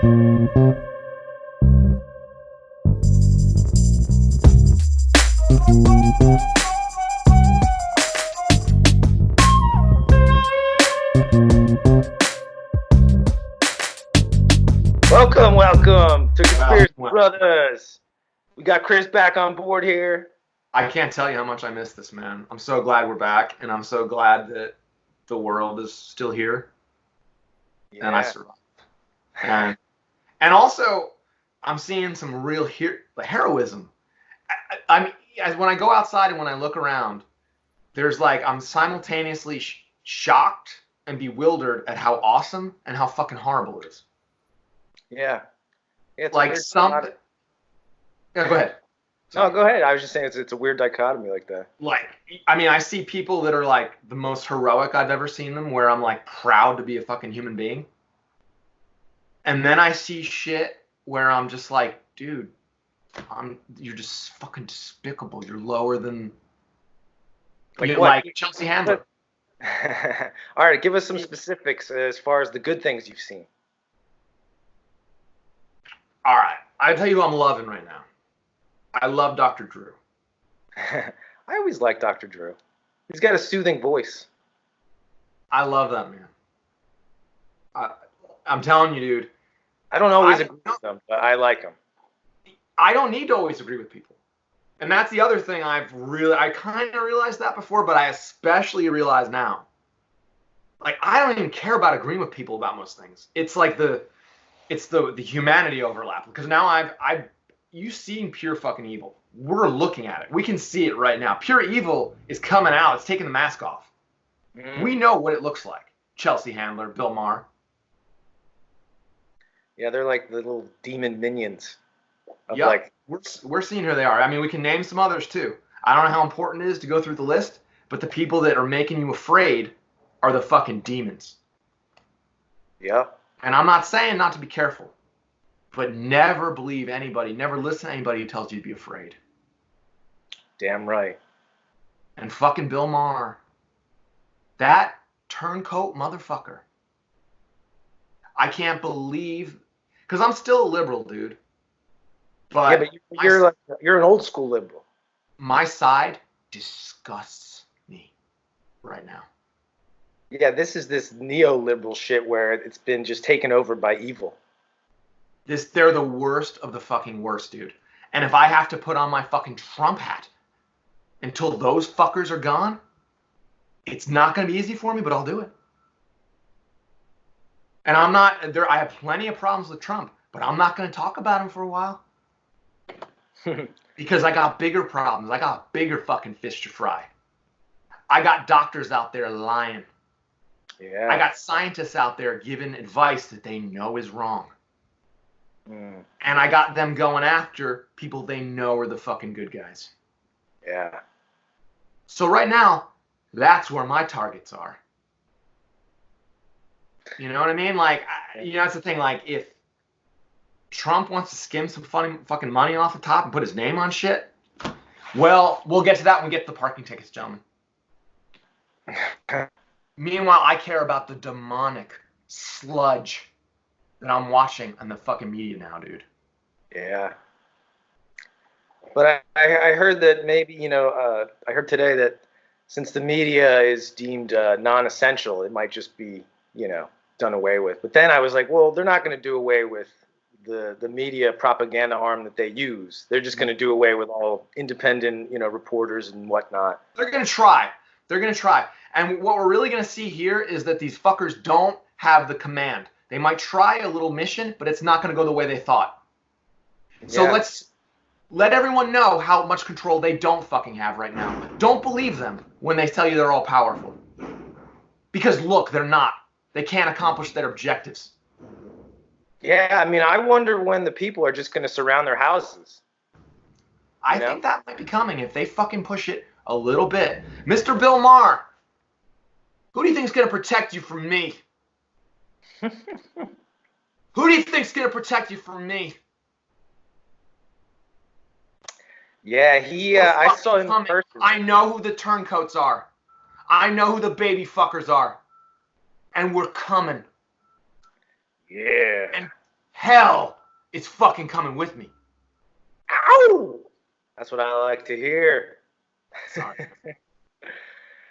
Welcome to Conspiracy Brothers. We got Chris back on board here. I can't tell you how much I miss this, man. I'm so glad we're back, and I'm so glad that the world is still here, and I survived. And also, I'm seeing some real heroism. I mean, when I go outside and when I look around, there's like I'm simultaneously shocked and bewildered at how awesome and how fucking horrible it is. Yeah. It's like something. Yeah, go ahead. No, go ahead. I was just saying it's a weird dichotomy like that. Like, I mean, I see people that are like the most heroic I've ever seen them, where I'm like proud to be a fucking human being. And then I see shit where I'm just like, dude, you're just fucking despicable. You're lower than like Chelsea Handler. All right, give us some specifics as far as the good things you've seen. All right, I'll tell you who I'm loving right now. I love Dr. Drew. I always like Dr. Drew. He's got a soothing voice. I love that man. I'm telling you, dude. I don't always agree with him, but I like him. I don't need to always agree with people. And that's the other thing I kind of realized that before, but I especially realize now. Like, I don't even care about agreeing with people about most things. It's like the humanity overlap. Because now you've seen pure fucking evil. We're looking at it. We can see it right now. Pure evil is coming out. It's taking the mask off. Mm. We know what it looks like. Chelsea Handler, Bill Maher. Yeah, they're like the little demon minions. Yeah, like, we're seeing who they are. I mean, we can name some others too. I don't know how important it is to go through the list, but the people that are making you afraid are the fucking demons. Yeah. And I'm not saying not to be careful, but never believe anybody, never listen to anybody who tells you to be afraid. Damn right. And fucking Bill Maher. That turncoat motherfucker. I can't believe, because I'm still a liberal, dude. But you're an old school liberal. My side disgusts me right now. Yeah, this is this neoliberal shit where it's been just taken over by evil. They're the worst of the fucking worst, dude. And if I have to put on my fucking Trump hat until those fuckers are gone, it's not going to be easy for me, but I'll do it. And I'm not there. I have plenty of problems with Trump, but I'm not going to talk about him for a while. Because I got bigger problems. I got bigger fucking fish to fry. I got doctors out there lying. Yeah. I got scientists out there giving advice that they know is wrong. Mm. And I got them going after people they know are the fucking good guys. Yeah. So right now, that's where my targets are. You know what I mean? Like, that's the thing. Like, if Trump wants to skim some fucking money off the top and put his name on shit, well, we'll get to that when we get to the parking tickets, gentlemen. Meanwhile, I care about the demonic sludge that I'm watching on the fucking media now, dude. Yeah. But I heard that maybe, I heard today that since the media is deemed non-essential, it might just be, done away with. But then I was like, well, they're not going to do away with the media propaganda arm that they use. They're just going to do away with all independent, reporters and whatnot. They're going to try. And what we're really going to see here is that these fuckers don't have the command. They might try a little mission, but it's not going to go the way they thought. So let's let everyone know how much control they don't fucking have right now. Don't believe them when they tell you they're all powerful. Because look, they're not. They can't accomplish their objectives. Yeah, I mean, I wonder when the people are just going to surround their houses. I think that might be coming if they fucking push it a little bit. Mr. Bill Maher, who do you think is going to protect you from me? Who do you think is going to protect you from me? Yeah, I saw him in person. I know who the turncoats are. I know who the baby fuckers are. And we're coming. Yeah. And hell, it's fucking coming with me. Ow! That's what I like to hear. Sorry.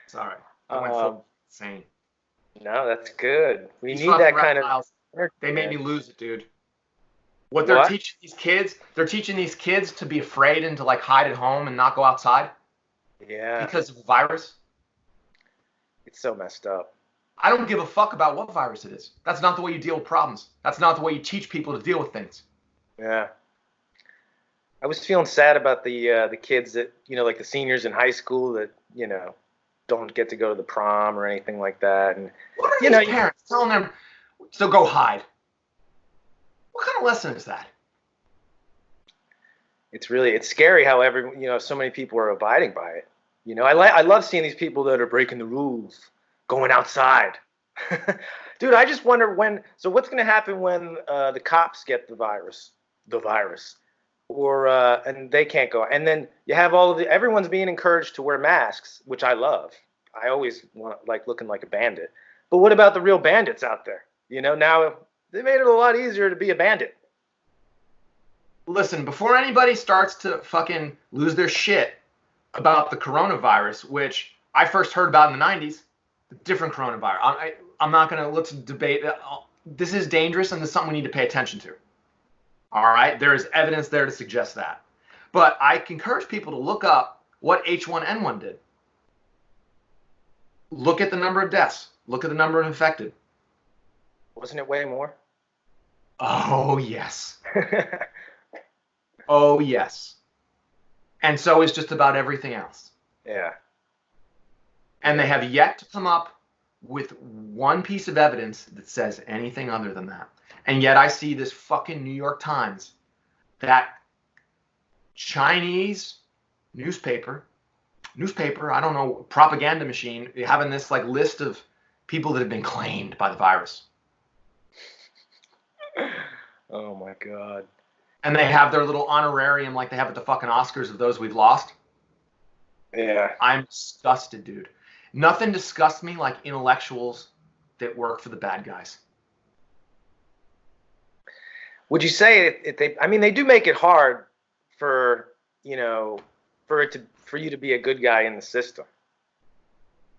Sorry. I went full insane. No, that's good. We These need that fucking kind reptiles, of. they made me lose it, dude. What they're teaching these kids to be afraid and to like hide at home and not go outside. Yeah. Because of a virus. It's so messed up. I don't give a fuck about what virus it is. That's not the way you deal with problems. That's not the way you teach people to deal with things. Yeah. I was feeling sad about the kids that, like the seniors in high school that, don't get to go to the prom or anything like that. And what are these parents telling them to go hide? What kind of lesson is that? It's scary how so many people are abiding by it. I love seeing these people that are breaking the rules, going outside. Dude, I just wonder what's going to happen when the cops get the virus, or and they can't go. And then you have everyone's being encouraged to wear masks, which I love. I always like looking like a bandit. But what about the real bandits out there? Now they made it a lot easier to be a bandit. Listen, before anybody starts to fucking lose their shit about the coronavirus, which I first heard about in the 90s, the different coronavirus. I'm not going to, let's debate. This is dangerous and this is something we need to pay attention to. All right? There is evidence there to suggest that. But I encourage people to look up what H1N1 did. Look at the number of deaths. Look at the number of infected. Wasn't it way more? Oh, yes. Oh, yes. And so is just about everything else. Yeah. And they have yet to come up with one piece of evidence that says anything other than that. And yet I see this fucking New York Times, that Chinese newspaper, I don't know, propaganda machine, having this like list of people that have been claimed by the virus. Oh my God. And they have their little honorarium like they have at the fucking Oscars of those we've lost. Yeah. I'm disgusted, dude. Nothing disgusts me like intellectuals that work for the bad guys. Would you say they do make it hard for you to be a good guy in the system?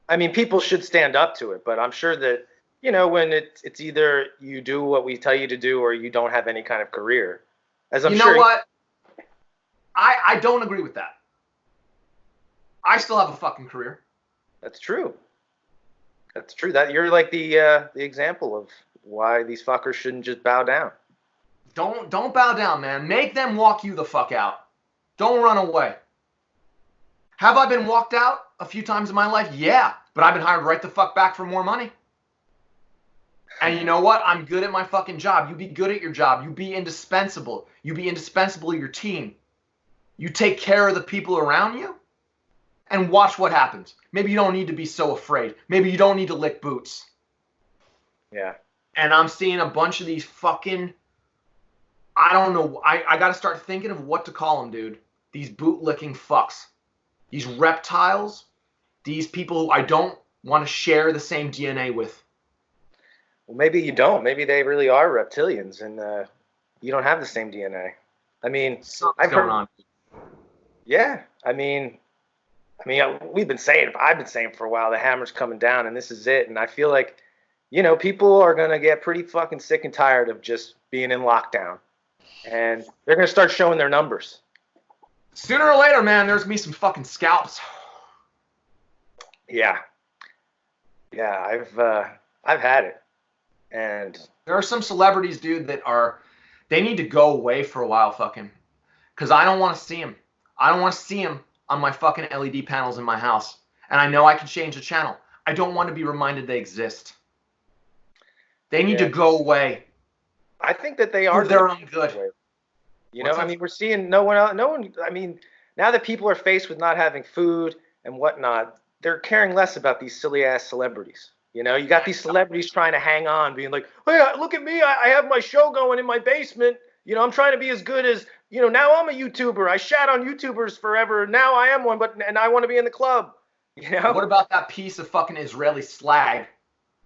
I mean, people should stand up to it, but I'm sure that when it's either you do what we tell you to do or you don't have any kind of career. As I'm sure. You know what? I don't agree with that. I still have a fucking career. That's true. That's true. That you're like the example of why these fuckers shouldn't just bow down. Don't bow down, man. Make them walk you the fuck out. Don't run away. Have I been walked out a few times in my life? Yeah, but I've been hired right the fuck back for more money. And you know what? I'm good at my fucking job. You be good at your job. You be indispensable. You be indispensable to your team. You take care of the people around you and watch what happens. Maybe you don't need to be so afraid. Maybe you don't need to lick boots. Yeah. And I'm seeing a bunch of these fucking, I don't know. I got to start thinking of what to call them, dude. These boot-licking fucks. These reptiles. These people who I don't want to share the same DNA with. Well, maybe you don't. Maybe they really are reptilians, and you don't have the same DNA. I mean, something's going on. Yeah, I mean, I've been saying for a while, the hammer's coming down, and this is it. And I feel like, people are gonna get pretty fucking sick and tired of just being in lockdown, and they're gonna start showing their numbers. Sooner or later, man, there's gonna be some fucking scalps. Yeah. Yeah, I've had it. And there are some celebrities, dude, they need to go away for a while, fucking, because I don't want to see them. I don't want to see them on my fucking LED panels in my house. And I know I can change the channel. I don't want to be reminded they exist. They need to go away. I think that they are. For their own good. We're seeing no one, now that people are faced with not having food and whatnot, they're caring less about these silly ass celebrities. You got these celebrities trying to hang on, being like, hey, look at me. I have my show going in my basement. I'm trying to be as good as, now I'm a YouTuber. I shat on YouTubers forever. Now I am one, and I want to be in the club. What about that piece of fucking Israeli slag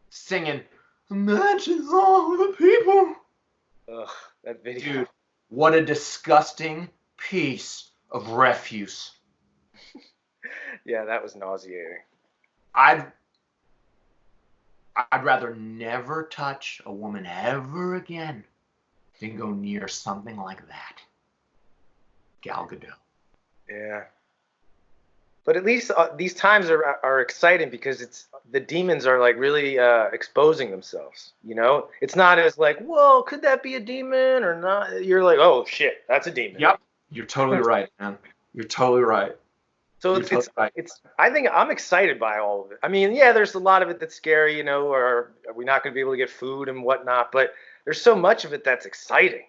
singing, the match is all the people? Ugh, that video. Dude, what a disgusting piece of refuse. Yeah, that was nauseating. I'd rather never touch a woman ever again than go near something like that. Gal Gadot. Yeah. But at least these times are exciting because it's the demons are like really exposing themselves. You know, it's not as like, whoa, could that be a demon or not? You're like, oh shit, that's a demon. Yep, you're totally right, man. You're totally right. So it's I think I'm excited by all of it. I mean, yeah, there's a lot of it that's scary, you know, or are we not going to be able to get food and whatnot? But there's so much of it that's exciting.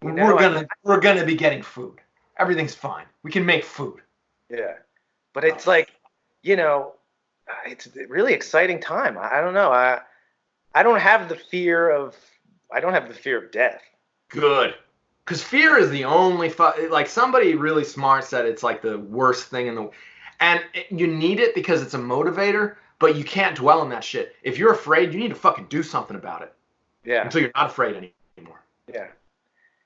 You know? We're gonna be getting food. Everything's fine. We can make food. Yeah. But it's like, you know, it's a really exciting time. I don't know. I don't have the fear of death. Good. Because fear is the only like somebody really smart said it's like the worst thing in the and you need it because it's a motivator, but you can't dwell on that shit. If you're afraid, you need to fucking do something about it. Yeah. Until you're not afraid anymore. Yeah.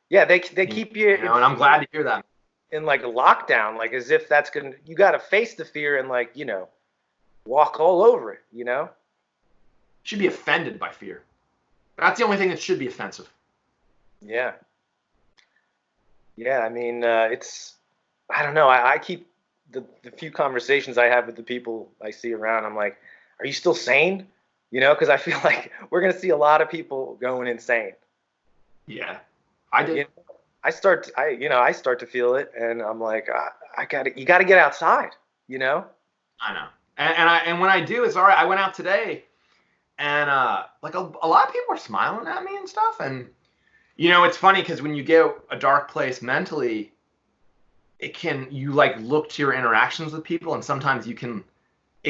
Yeah, they keep you, and I'm glad to hear that. In like a lockdown, like as if that's gonna, you got to face the fear and like, you know, walk all over it, you know. Should be offended by fear. That's the only thing that should be offensive. Yeah. I mean, it's, I don't know. I keep the few conversations I have with the people I see around. I'm like, are you still sane? You know, because I feel like we're gonna see a lot of people going insane. Yeah, I did. You know? I start to feel it, and I'm like, you got to get outside, you know. I know, and when I do, it's all right. I went out today, and like a lot of people are smiling at me and stuff, and you know, it's funny because when you get a dark place mentally, you like look to your interactions with people, and sometimes it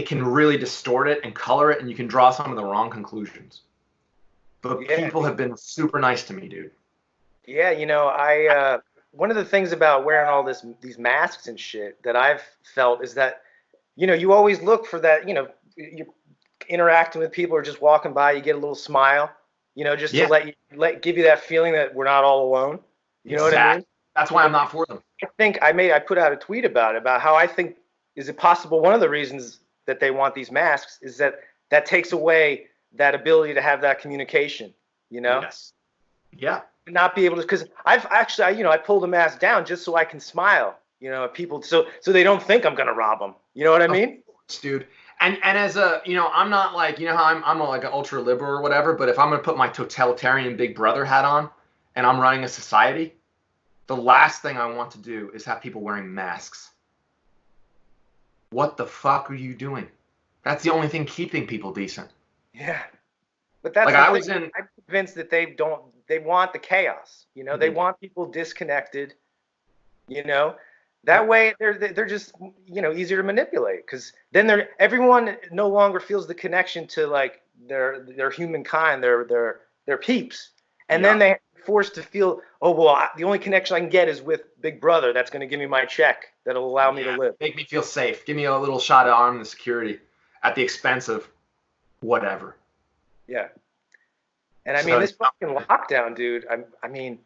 can really distort it and color it, and you can draw some of the wrong conclusions. But people have been super nice to me, dude. Yeah, you know, one of the things about wearing all these masks and shit that I've felt is that, you know, you always look for that, you know, you're interacting with people or just walking by, you get a little smile, you know, just to give you that feeling that we're not all alone. You know what I mean? That's why I'm not for them. I think I put out a tweet about how I think, is it possible one of the reasons that they want these masks is that takes away that ability to have that communication, you know? Yes. Yeah. Not be able to, because I've actually, you know, I pulled the mask down just so I can smile, you know, at people, so they don't think I'm gonna rob them. You know what I mean? Dude. And as a, you know, I'm not like, you know how I'm like an ultra liberal or whatever, but if I'm gonna put my totalitarian big brother hat on and I'm running a society, the last thing I want to do is have people wearing masks. What the fuck are you doing? That's the only thing keeping people decent. Yeah. But that's like I'm convinced that they want the chaos, you know, mm-hmm. They want people disconnected, you know, that way they're just, you know, easier to manipulate because then everyone no longer feels the connection to like their humankind, their peeps. And then they're forced to feel, oh, well, the only connection I can get is with Big Brother. That's going to give me my check. That'll allow me to live. Make me feel safe. Give me a little shot of armed security at the expense of whatever. Yeah. And I mean, this fucking lockdown, dude, I mean,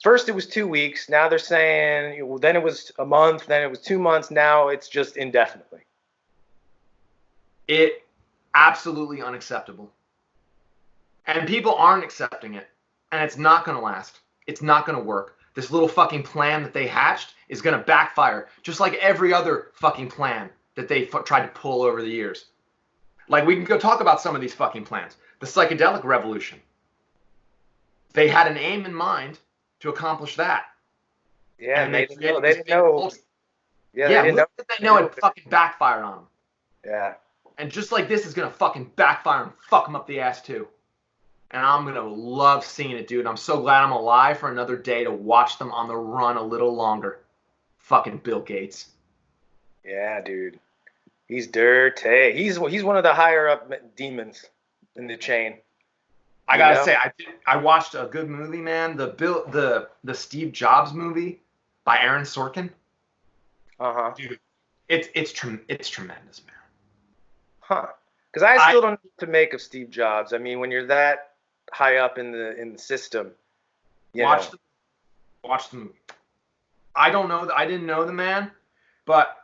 first it was 2 weeks. Now they're saying, well, then it was a month. Then it was 2 months. Now it's just indefinitely. It absolutely unacceptable. And people aren't accepting it. And it's not going to last. It's not going to work. This little fucking plan that they hatched is going to backfire. Just like every other fucking plan that they tried to pull over the years. Like, we can go talk about some of these fucking plans. The Psychedelic Revolution. They had an aim in mind to accomplish that. Yeah, and they didn't know. Yeah, they know it fucking backfired on them. Yeah. And just like this is going to fucking backfire and fuck them up the ass too. And I'm going to love seeing it, dude. I'm so glad I'm alive for another day to watch them on the run a little longer. Fucking Bill Gates. Yeah, dude. He's dirty. He's one of the higher up demons in the chain. I gotta say, I watched a good movie, man. The Steve Jobs movie by Aaron Sorkin. Dude, it's tremendous, man. Huh? Because I still don't know what to make of Steve Jobs. I mean, when you're that high up in the system, You Watch know? the movie. I don't know. I didn't know the man, but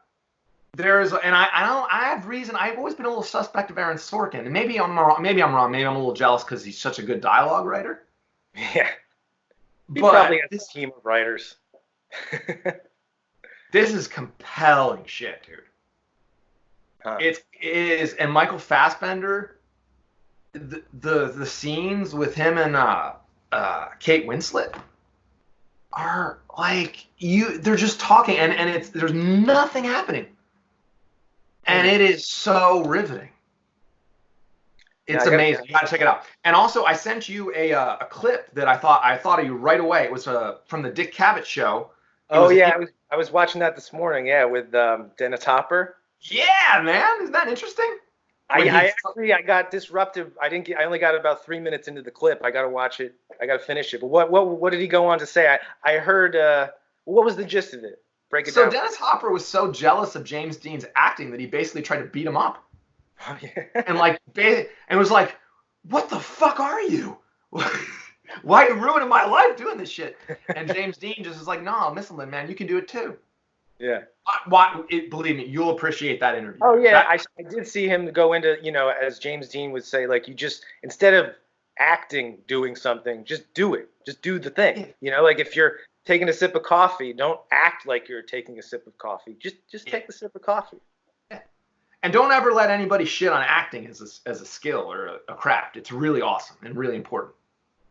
there's, and I don't. I have reason. I've always been a little suspect of Aaron Sorkin, and maybe I'm wrong. Maybe I'm wrong. Maybe I'm a little jealous because he's such a good dialogue writer. Yeah. He But probably has a team of writers. this is compelling shit, dude. Huh. It is, and Michael Fassbender, the scenes with him and Kate Winslet are like they're just talking, and there's nothing happening, and it is so riveting. It's amazing. You gotta check it out. And also, I sent you a clip that I thought of you right away. It was from the Dick Cavett show. I was watching that this morning. Yeah, with Dennis Hopper. Yeah, man, isn't that interesting? I got disrupted. I only got about 3 minutes into the clip. I got to watch it. I got to finish it. But what did he go on to say? I heard. What was the gist of it? Break it down. So Dennis Hopper was so jealous of James Dean's acting that he basically tried to beat him up. Oh, yeah. and was like, "What the fuck are you? Why are you ruining my life doing this shit?" And James Dean just is like, "No, listen, man, you can do it too." Yeah. Believe me, you'll appreciate that interview. Oh yeah, I did see him go into, as James Dean would say, like, you just, instead of acting doing something, just do it. Just do the thing. Like if you're taking a sip of coffee, don't act like you're taking a sip of coffee. Just take the sip of coffee. Yeah. And don't ever let anybody shit on acting as a skill or a craft. It's really awesome and really important.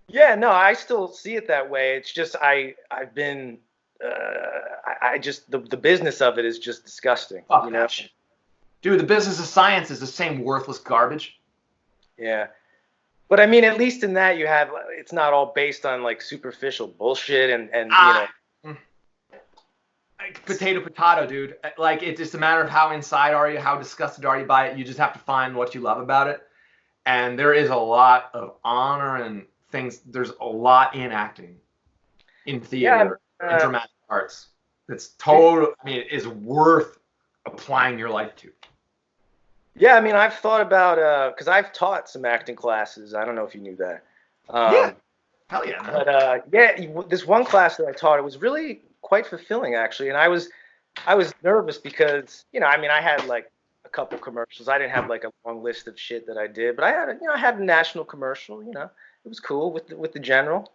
Yeah, no, I still see it that way. It's just I've been the business of it is just disgusting. Fuck that shit. Dude, the business of science is the same worthless garbage. Yeah. But I mean, at least in that it's not all based on like superficial bullshit and like potato, dude. Like, it's just a matter of how inside are you, how disgusted are you by it. You just have to find what you love about it. And there is a lot of honor and things. There's a lot in acting, in theater, in dramatic arts. That's it is worth applying your life to. Yeah, I mean, I've thought about, because I've taught some acting classes. I don't know if you knew that. Yeah. Hell yeah. Man. But this one class that I taught, it was really quite fulfilling, actually. And I was nervous because, I had like a couple commercials. I didn't have like a long list of shit that I did, but I had a national commercial, It was cool with the general.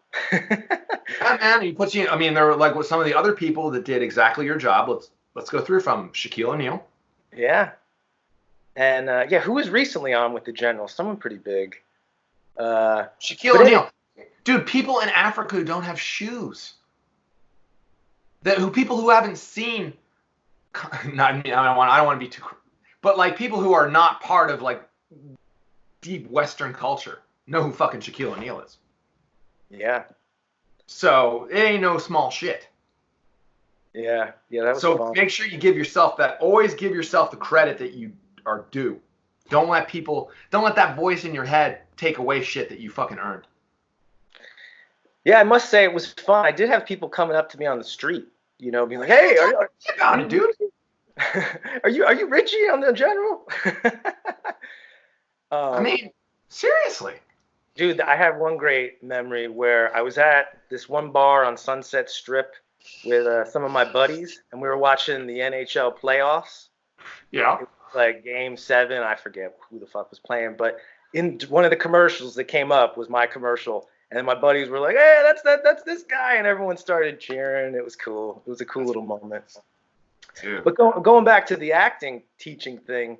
Yeah, man. There were like with some of the other people that did exactly your job. Let's go through from Shaquille O'Neal. Yeah. And who was recently on with the general? Someone pretty big. Shaquille O'Neal. Dude, people in Africa who don't have shoes. People who haven't seen. I don't want to be too. But like people who are not part of like deep Western culture know who fucking Shaquille O'Neal is. Yeah. So it ain't no small shit. Yeah, that was fun. Make sure you always give yourself the credit that you are due. Don't let that voice in your head take away shit that you fucking earned. Yeah, I must say it was fun. I did have people coming up to me on the street, being like, "Hey, are you dude? are you Richie on the general?" Seriously. Dude, I have one great memory where I was at this one bar on Sunset Strip with some of my buddies, and we were watching the NHL playoffs. Yeah. It was like Game 7. I forget who the fuck was playing, but in one of the commercials that came up was my commercial, and my buddies were like, "Hey, that's this guy," and everyone started cheering. It was cool. It was a cool little moment. Dude. But going back to the acting teaching thing,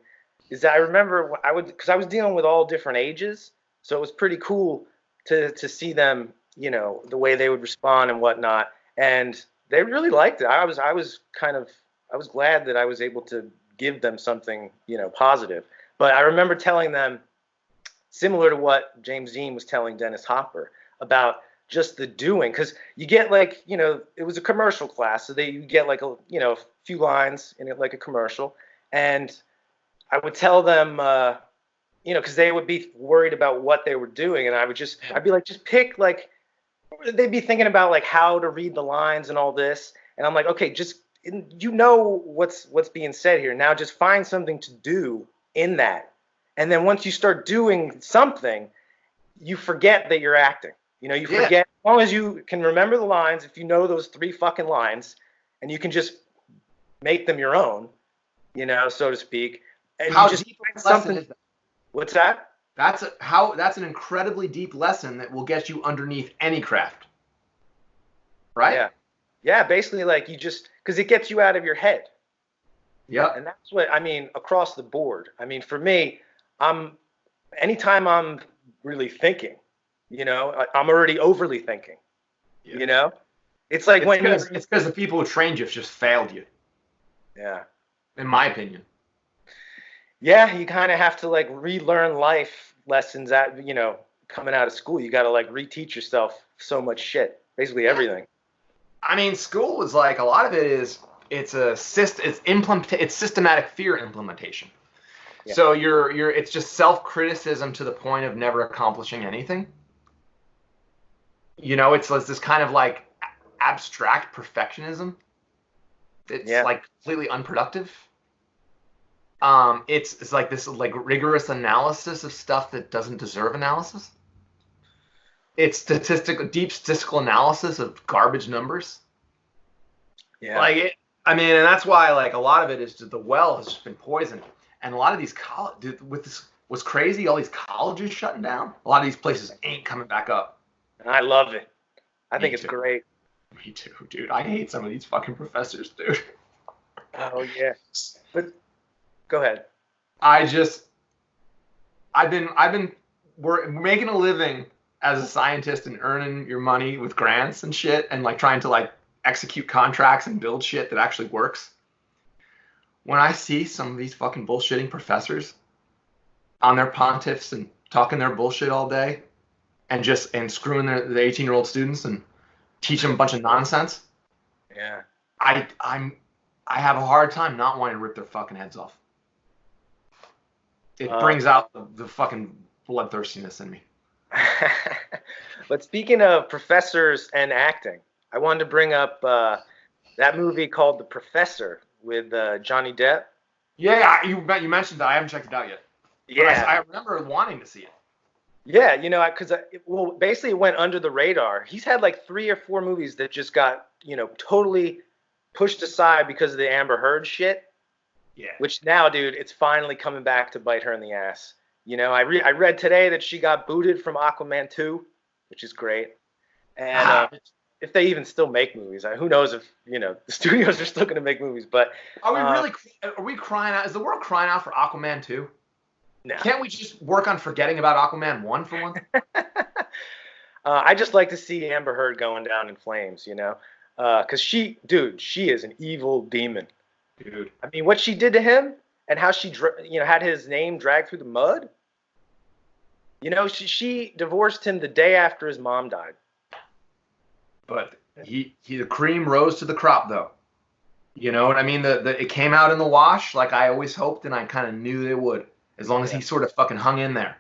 is I remember because I was dealing with all different ages. So it was pretty cool to see them, the way they would respond and whatnot. And they really liked it. I was glad that I was able to give them something, positive. But I remember telling them, similar to what James Dean was telling Dennis Hopper, about just the doing. Because you get like, it was a commercial class. So you get like a few lines in it, like a commercial. And I would tell them, because they would be worried about what they were doing, and I'd be like, just pick, like, they'd be thinking about like how to read the lines and all this, and I'm like, okay, just what's being said here. Now just find something to do in that, and then once you start doing something, you forget that you're acting. You forget long as you can remember the lines, if you know those 3 fucking lines, and you can just make them your own, you know, so to speak, and How you just deep find of a lesson something. is that? What's that? That's an incredibly deep lesson that will get you underneath any craft, right? Yeah, yeah. Basically, like you just because it gets you out of your head, Yep. and that's what I mean across the board. I mean, for me, I'm anytime I'm really thinking, you know, I'm already overly thinking. Yeah. You know, it's like when you, It's because the people who trained you have just failed you, yeah. in my opinion. Yeah, you kind of have to like relearn life lessons at, you know, coming out of school. You got to like reteach yourself so much shit, basically everything. I mean, school is like a lot of it is it's systematic fear implementation. Yeah. So it's just self-criticism to the point of never accomplishing anything. You know, it's this kind of like abstract perfectionism. It's Yeah. like completely unproductive. It's like this like rigorous analysis of stuff that doesn't deserve analysis. It's deep statistical analysis of garbage numbers. Yeah. Like it, I mean, and that's why like a lot of it is just the well has just been poisoned, and a lot of these college with this what's crazy, all these colleges shutting down. A lot of these places ain't coming back up. And I love it. I Me think it's too. great. Me too, dude. I hate some of these fucking professors, dude. Oh yeah. But go ahead. I just, we're making a living as a scientist and earning your money with grants and shit, and like trying to like execute contracts and build shit that actually works. When I see some of these fucking bullshitting professors on their pontiffs and talking their bullshit all day, and screwing the 18-year-old students and teaching them a bunch of nonsense, Yeah. I have a hard time not wanting to rip their fucking heads off. It brings out the fucking bloodthirstiness in me. But speaking of professors and acting, I wanted to bring up that movie called The Professor with Johnny Depp. Yeah, you mentioned that. I haven't checked it out yet. Yeah. But I remember wanting to see it. Yeah, you know, because well, basically it went under the radar. He's had like 3 or 4 movies that just got, you know, totally pushed aside because of the Amber Heard shit. Yeah. Which now, dude, it's finally coming back to bite her in the ass. You know, I read today that she got booted from Aquaman 2, which is great. And if they even still make movies, who knows if, you know, the studios are still going to make movies. But are we crying out? Is the world crying out for Aquaman 2? No. Can't we just work on forgetting about Aquaman 1 for once? I just like to see Amber Heard going down in flames, you know, because she is an evil demon. Dude. I mean, what she did to him and how she, you know, had his name dragged through the mud. You know, she divorced him the day after his mom died. But the cream rose to the crop, though. You know what I mean? It came out in the wash like I always hoped, and I kind of knew they would, as long as he sort of fucking hung in there.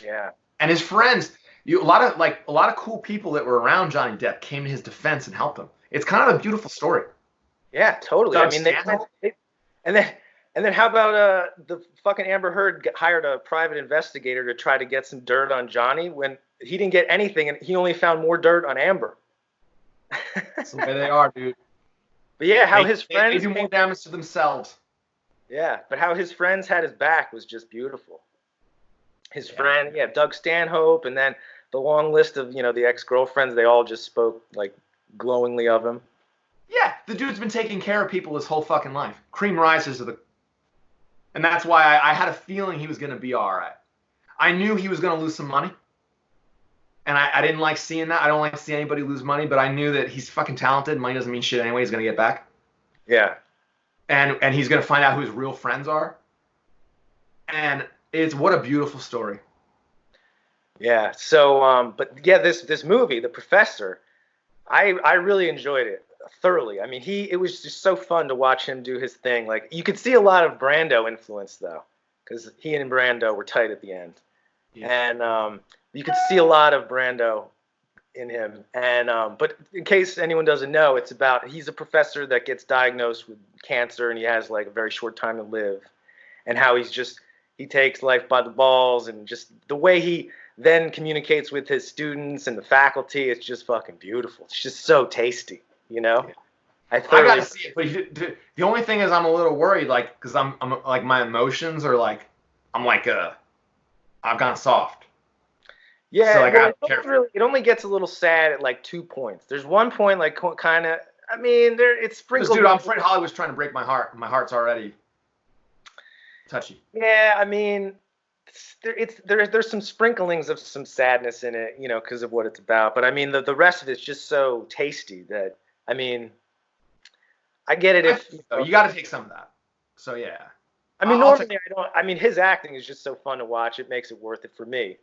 Yeah. And his friends, a lot of cool people that were around Johnny Depp came to his defense and helped him. It's kind of a beautiful story. Yeah, totally. I mean, and then how about the fucking Amber Heard hired a private investigator to try to get some dirt on Johnny when he didn't get anything, and he only found more dirt on Amber. That's the way they are, dude. But yeah, how his friends they do more damage to themselves. Yeah, but how his friends had his back was just beautiful. His friend, Doug Stanhope, and then the long list of, you know, the ex-girlfriends, they all just spoke like glowingly of him. Yeah, the dude's been taking care of people his whole fucking life. Cream rises to the, and that's why I had a feeling he was gonna be all right. I knew he was gonna lose some money, and I didn't like seeing that. I don't like to see anybody lose money, but I knew that he's fucking talented. Money doesn't mean shit anyway. He's gonna get back. Yeah. And he's gonna find out who his real friends are. And what a beautiful story. Yeah. So, but yeah, this movie, The Professor, I really enjoyed it thoroughly. I mean, it was just so fun to watch him do his thing. Like, you could see a lot of Brando influence though, because he and Brando were tight at the end. Yeah. And you could see a lot of Brando in him. And but in case anyone doesn't know, he's a professor that gets diagnosed with cancer, and he has like a very short time to live, and how he takes life by the balls, and just the way he then communicates with his students and the faculty. It's just fucking beautiful. It's just so tasty, you know. Yeah. I I gotta thoroughly. see it, but the only thing is I'm a little worried, like, because I'm like my emotions are like I'm like I've gone soft. Yeah, So like well, I'm careful. it only gets a little sad at like 2 points. There's one point like kind of. I mean, it's Because sprinkled. dude, I'm afraid Hollywood's trying to break my heart. My heart's already touchy. Yeah, I mean, there's some sprinklings of some sadness in it, you know, because of what it's about. But I mean, the rest of it's just so tasty that I mean, I get it if You got to take some of that. So yeah. I mean, I'll normally I don't. I mean, his acting is just so fun to watch. It makes it worth it for me.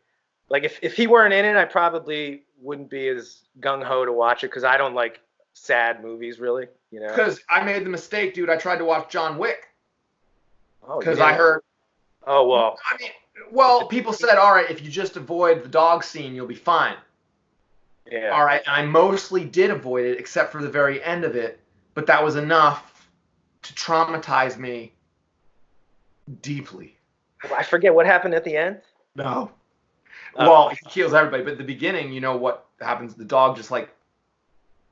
Like if he weren't in it, I probably wouldn't be as gung ho to watch it because I don't like sad movies really. You know. Because I made the mistake, dude. I tried to watch John Wick Oh, because I heard. Oh well. I mean, well, people said, all right, if you just avoid the dog scene, you'll be fine. Yeah. All right, and I mostly did avoid it, except for the very end of it. But that was enough to traumatize me deeply. I forget what happened at the end. No. Oh. Well, he kills everybody, but at the beginning, you know what happens? The dog just like.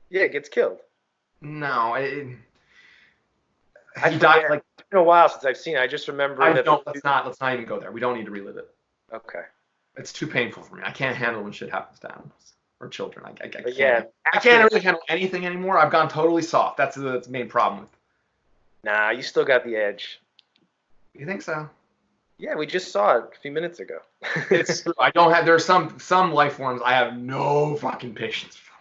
Yeah, it gets killed. No, He died. Like it's been a while since I've seen it. I just remember. Let's not even go there. We don't need to relive it. Okay. It's too painful for me. I can't handle when shit happens to animals or children. I can't. Yeah, I can't really handle anything anymore. I've gone totally soft. That's the main problem with. Nah, you still got the edge. You think so? Yeah, we just saw it a few minutes ago. It's true. I don't have. There's some life forms I have no fucking patience for.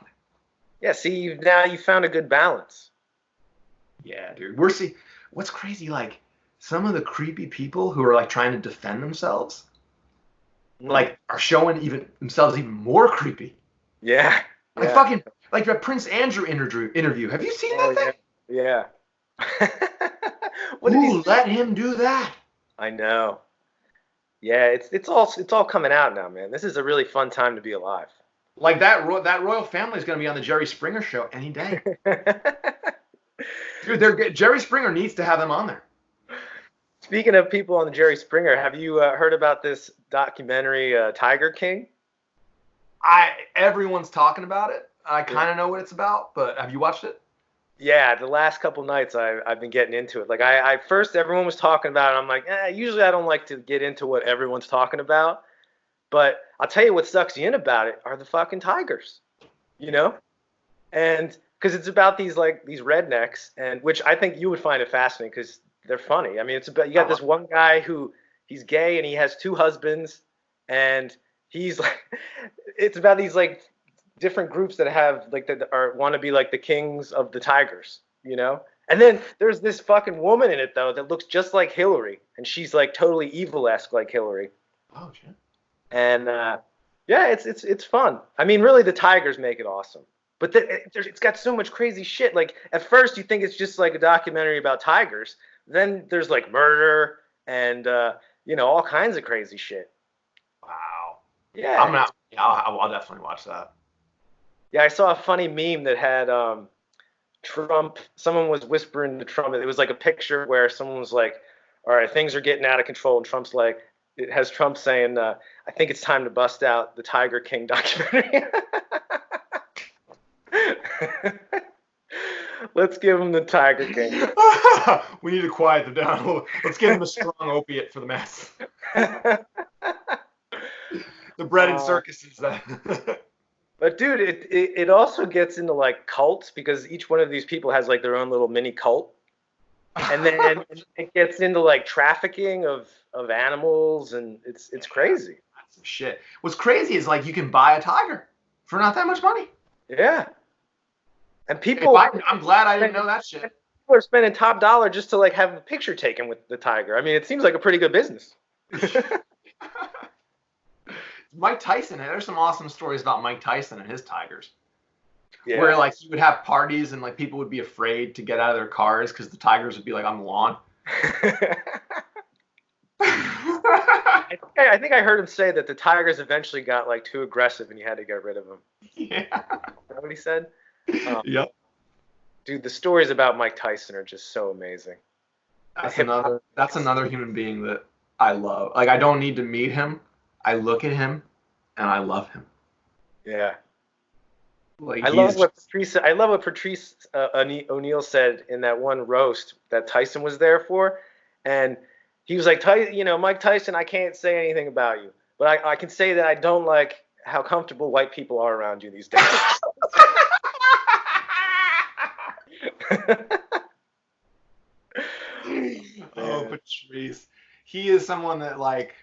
Yeah, see, now you found a good balance. Yeah, dude. What's crazy, like, some of the creepy people who are, like, trying to defend themselves, like, are showing themselves even more creepy. Yeah. Like, fucking, like, the Prince Andrew interview. Have you seen that thing? Yeah. Who let him do that? I know. Yeah, it's all coming out now, man. This is a really fun time to be alive. Like, that royal family is going to be on the Jerry Springer show any day. Dude, Jerry Springer needs to have them on there. Speaking of people on the Jerry Springer, have you heard about this documentary, Tiger King? Everyone's talking about it. I kind of know what it's about, but have you watched it? Yeah, the last couple nights I've been getting into it. Like I first everyone was talking about it. I'm like, usually I don't like to get into what everyone's talking about. But I'll tell you what sucks you in about it are the fucking tigers, you know? And because it's about these rednecks, and which I think you would find it fascinating because they're funny. I mean, it's about you got this one guy who he's gay and he has 2 husbands, and he's like, it's about these like different groups that have like that are want to be like the kings of the tigers, you know? And then there's this fucking woman in it though that looks just like Hillary, and she's like totally evil-esque like Hillary. Oh shit. And yeah, it's fun. I mean, really, the tigers make it awesome. But it's got so much crazy shit. Like at first, you think it's just like a documentary about tigers. Then there's like murder and all kinds of crazy shit. Wow. Yeah. I'll definitely watch that. Yeah, I saw a funny meme that had Trump. Someone was whispering to Trump. It was like a picture where someone was like, "All right, things are getting out of control," and Trump's like. It has Trump saying, "I think it's time to bust out the Tiger King documentary." Let's give him the Tiger King. We need to quiet them down. Let's give him a strong opiate for the mess. The bread and circuses. But dude, it also gets into like cults because each one of these people has like their own little mini cult. And then it gets into like trafficking of animals, and it's crazy. That's some shit. What's crazy is like you can buy a tiger for not that much money. Yeah. And people, I'm glad I didn't know that shit. People are spending top dollar just to like have a picture taken with the tiger. I mean, it seems like a pretty good business. Mike Tyson. There's some awesome stories about Mike Tyson and his tigers. Yeah. Where like he would have parties and like people would be afraid to get out of their cars because the tigers would be like on the lawn. I think I heard him say that the tigers eventually got like too aggressive and you had to get rid of them. Yeah. Is that what he said? Yep. Dude, the stories about Mike Tyson are just so amazing. That's another human being that I love. Like I don't need to meet him. I look at him and I love him. Yeah. Like I love what Patrice O'Neill said in that one roast that Tyson was there for, and he was like, Mike Tyson, I can't say anything about you, but I can say that I don't like how comfortable white people are around you these days. Oh, Patrice. He is someone that, like,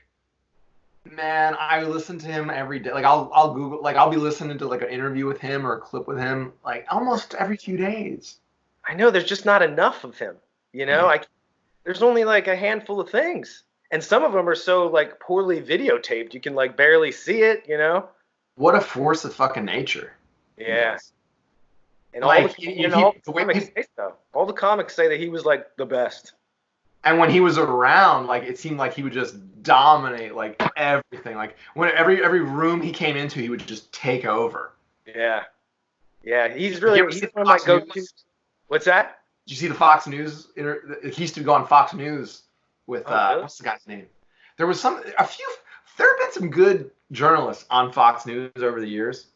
man, I listen to him every day. Like, I'll Google, like, I'll be listening to like an interview with him or a clip with him like almost every few days. I know there's just not enough of him. Yeah. There's only like a handful of things, and some of them are so like poorly videotaped you can like barely see it. What a force of fucking nature. Yeah. And Like, all the comics say that he was like the best. And when he was around, like, it seemed like he would just dominate like everything. Like when every room he came into, he would just take over. Yeah. Yeah, he's one of my go-tos. What's that? Did you see the Fox News? He used to go on Fox News with really? What's the guy's name? There have been some good journalists on Fox News over the years,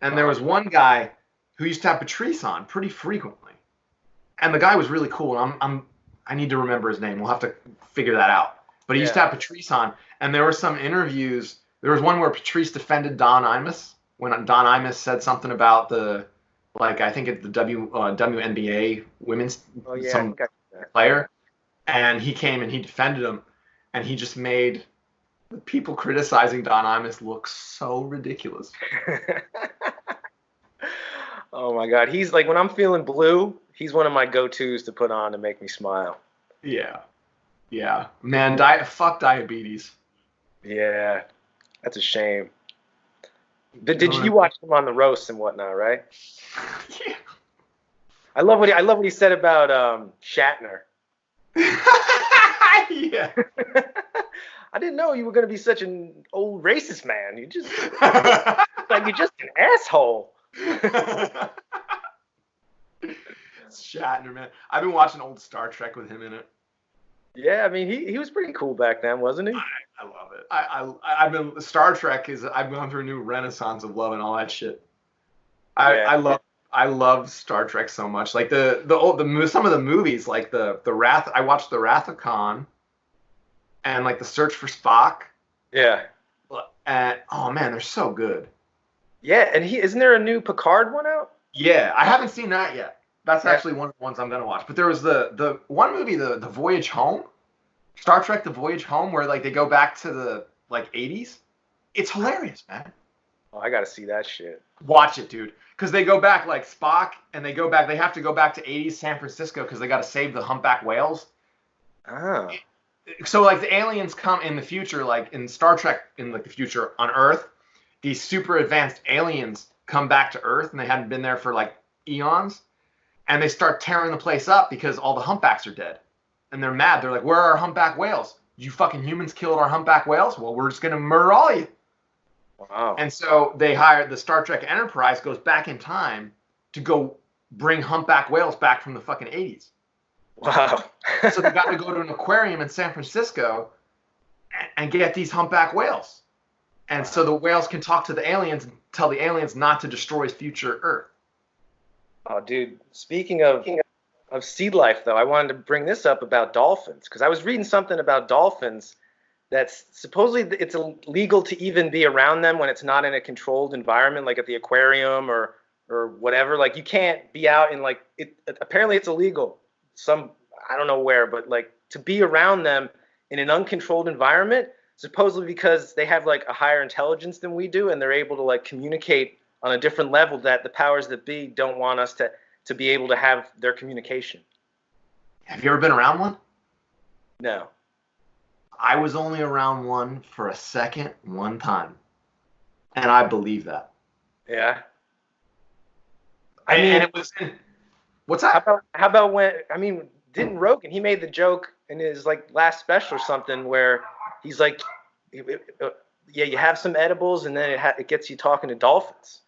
and there was one guy who used to have Patrice on pretty frequently, and the guy was really cool. And I need to remember his name. We'll have to figure that out. But he used to have Patrice on, and there were some interviews. There was one where Patrice defended Don Imus when Don Imus said something about I think it's the WNBA women's player, and he came and he defended him, and he just made the people criticizing Don Imus look so ridiculous. Oh my God, he's like, when I'm feeling blue, he's one of my go-tos to put on to make me smile. Yeah, man, fuck diabetes. Yeah, that's a shame. Did you watch him on the roast and whatnot, right? Yeah. I love what he said about Shatner. Yeah. I didn't know you were going to be such an old racist man. You're just an asshole. Shatner, man. I've been watching old Star Trek with him in it. Yeah, I mean, he was pretty cool back then, wasn't he? I love it. I've been Star Trek I've gone through a new renaissance of loving all that shit. I love Star Trek so much. Like some of the movies, like the Wrath. I watched the Wrath of Khan, and like the Search for Spock. Yeah. And oh man, they're so good. Yeah, and isn't there a new Picard one out? Yeah, I haven't seen that yet. That's actually one of the ones I'm gonna watch. But there was the one movie, the Voyage Home, Star Trek: The Voyage Home, where like they go back to the like 80s. It's hilarious, man. Oh, I gotta see that shit. Watch it, dude. Because they go back like Spock, and they have to go back to 80s San Francisco because they got to save the humpback whales. Oh. So like the aliens come in the future, like in Star Trek, in like the future on Earth, these super advanced aliens come back to Earth, and they hadn't been there for like eons, and they start tearing the place up because all the humpbacks are dead, and they're mad. They're like, "Where are our humpback whales? You fucking humans killed our humpback whales. Well, we're just gonna murder all of you." Wow. And so they hired the Star Trek Enterprise goes back in time to go bring humpback whales back from the fucking 80s. Wow. So they got to go to an aquarium in San Francisco and get these humpback whales. And so the whales can talk to the aliens and tell the aliens not to destroy future Earth. Oh, dude. Speaking of sea life, though, I wanted to bring this up about dolphins, because I was reading something about dolphins that's supposedly it's illegal to even be around them when it's not in a controlled environment, like at the aquarium or whatever. Like you can't be out in like it. Apparently, it's illegal. I don't know where, but like to be around them in an uncontrolled environment, supposedly because they have like a higher intelligence than we do, and they're able to like communicate on a different level that the powers that be don't want us to be able to have their communication. Have you ever been around one? No. I was only around one for a second, one time, and I believe that. Yeah. And it was. What's that? How about when? I mean, didn't Rogan? He made the joke in his like last special or something where he's like, "Yeah, you have some edibles, and then it gets you talking to dolphins."